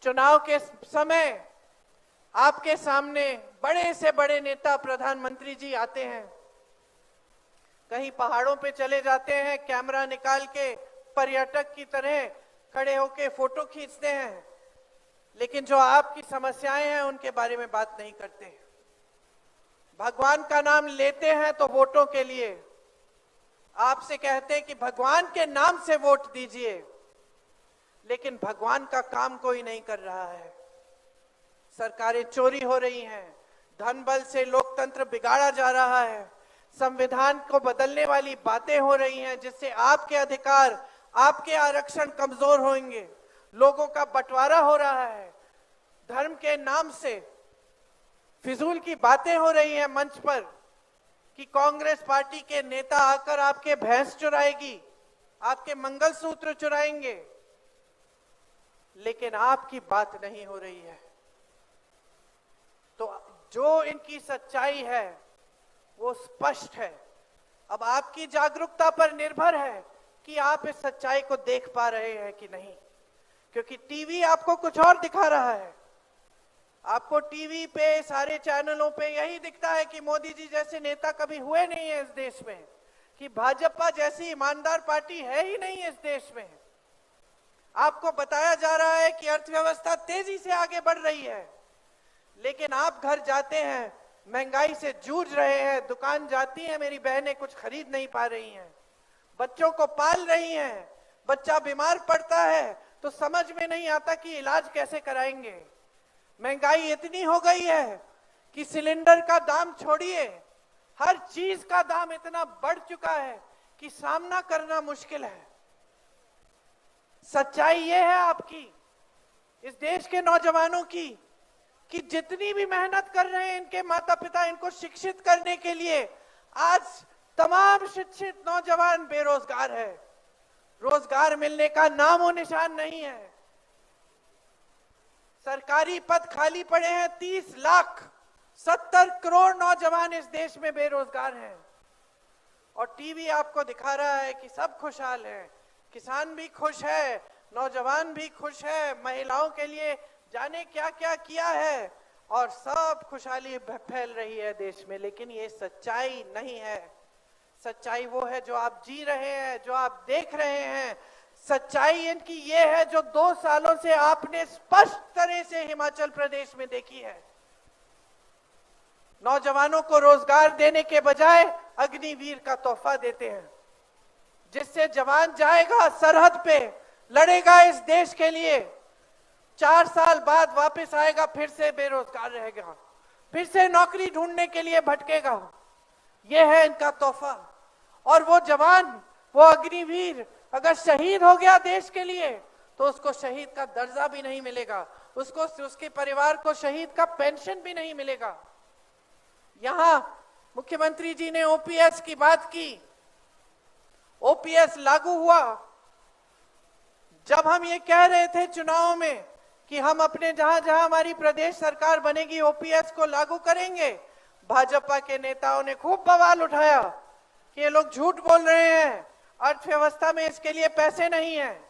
चुनाव के समय आपके सामने बड़े से बड़े नेता प्रधानमंत्री जी आते हैं, कहीं पहाड़ों पे चले जाते हैं, कैमरा निकाल के पर्यटक की तरह खड़े होके फोटो खींचते हैं, लेकिन जो आपकी समस्याएं हैं उनके बारे में बात नहीं करते। भगवान का नाम लेते हैं तो वोटों के लिए, आपसे कहते हैं कि भगवान के नाम से वोट दीजिए, लेकिन भगवान का काम कोई नहीं कर रहा है। सरकारें चोरी हो रही हैं, धन बल से लोकतंत्र बिगाड़ा जा रहा है, संविधान को बदलने वाली बातें हो रही हैं जिससे आपके अधिकार, आपके आरक्षण कमजोर होंगे, लोगों का बंटवारा हो रहा है, धर्म के नाम से फिजूल की बातें हो रही हैं मंच पर कि कांग्रेस पार्टी के नेता आकर आपके भैंस चुराएगी, आपके मंगलसूत्र चुराएंगे, लेकिन आपकी बात नहीं हो रही है। तो जो इनकी सच्चाई है वो स्पष्ट है। अब आपकी जागरूकता पर निर्भर है कि आप इस सच्चाई को देख पा रहे हैं कि नहीं, क्योंकि टीवी आपको कुछ और दिखा रहा है। आपको टीवी पे, सारे चैनलों पे यही दिखता है कि मोदी जी जैसे नेता कभी हुए नहीं है इस देश में, कि भाजपा जैसी ईमानदार पार्टी है ही नहीं इस देश में। आपको बताया जा रहा है कि अर्थव्यवस्था तेजी से आगे बढ़ रही है, लेकिन आप घर जाते हैं, महंगाई से जूझ रहे हैं, दुकान जाती हैं, मेरी बहनें कुछ खरीद नहीं पा रही हैं, बच्चों को पाल रही हैं, बच्चा बीमार पड़ता है तो समझ में नहीं आता कि इलाज कैसे कराएंगे। महंगाई इतनी हो गई है कि सिलेंडर का दाम छोड़िए, हर चीज का दाम इतना बढ़ चुका है कि सामना करना मुश्किल है। सच्चाई ये है आपकी, इस देश के नौजवानों की, कि जितनी भी मेहनत कर रहे हैं इनके माता पिता इनको शिक्षित करने के लिए, आज तमाम शिक्षित नौजवान बेरोजगार है, रोजगार मिलने का नामो निशान नहीं है। सरकारी पद खाली पड़े हैं, 30 लाख, 70 करोड़ नौजवान इस देश में बेरोजगार हैं, और टीवी आपको दिखा रहा है कि सब खुशहाल है, किसान भी खुश है, नौजवान भी खुश है, महिलाओं के लिए जाने क्या क्या किया है, और सब खुशहाली फैल रही है देश में। लेकिन ये सच्चाई नहीं है। सच्चाई वो है जो आप जी रहे हैं, जो आप देख रहे हैं। सच्चाई इनकी ये है जो 2 सालों से आपने स्पष्ट तरह से हिमाचल प्रदेश में देखी है। नौजवानों को रोजगार देने के बजाय अग्निवीर का तोहफा देते हैं, जिससे जवान जाएगा सरहद पे, लड़ेगा इस देश के लिए, 4 साल बाद वापस आएगा, फिर से बेरोजगार रहेगा, फिर से नौकरी ढूंढने के लिए भटकेगा। यह है इनका तोहफा। और वो जवान, वो अग्निवीर अगर शहीद हो गया देश के लिए तो उसको शहीद का दर्जा भी नहीं मिलेगा, उसको, उसके परिवार को शहीद का पेंशन भी नहीं मिलेगा। यहां मुख्यमंत्री जी ने ओपीएस की बात की। ओपीएस लागू हुआ। जब हम ये कह रहे थे चुनाव में कि हम अपने जहां जहां हमारी प्रदेश सरकार बनेगी ओपीएस को लागू करेंगे, भाजपा के नेताओं ने खूब बवाल उठाया कि ये लोग झूठ बोल रहे हैं, अर्थव्यवस्था में इसके लिए पैसे नहीं है।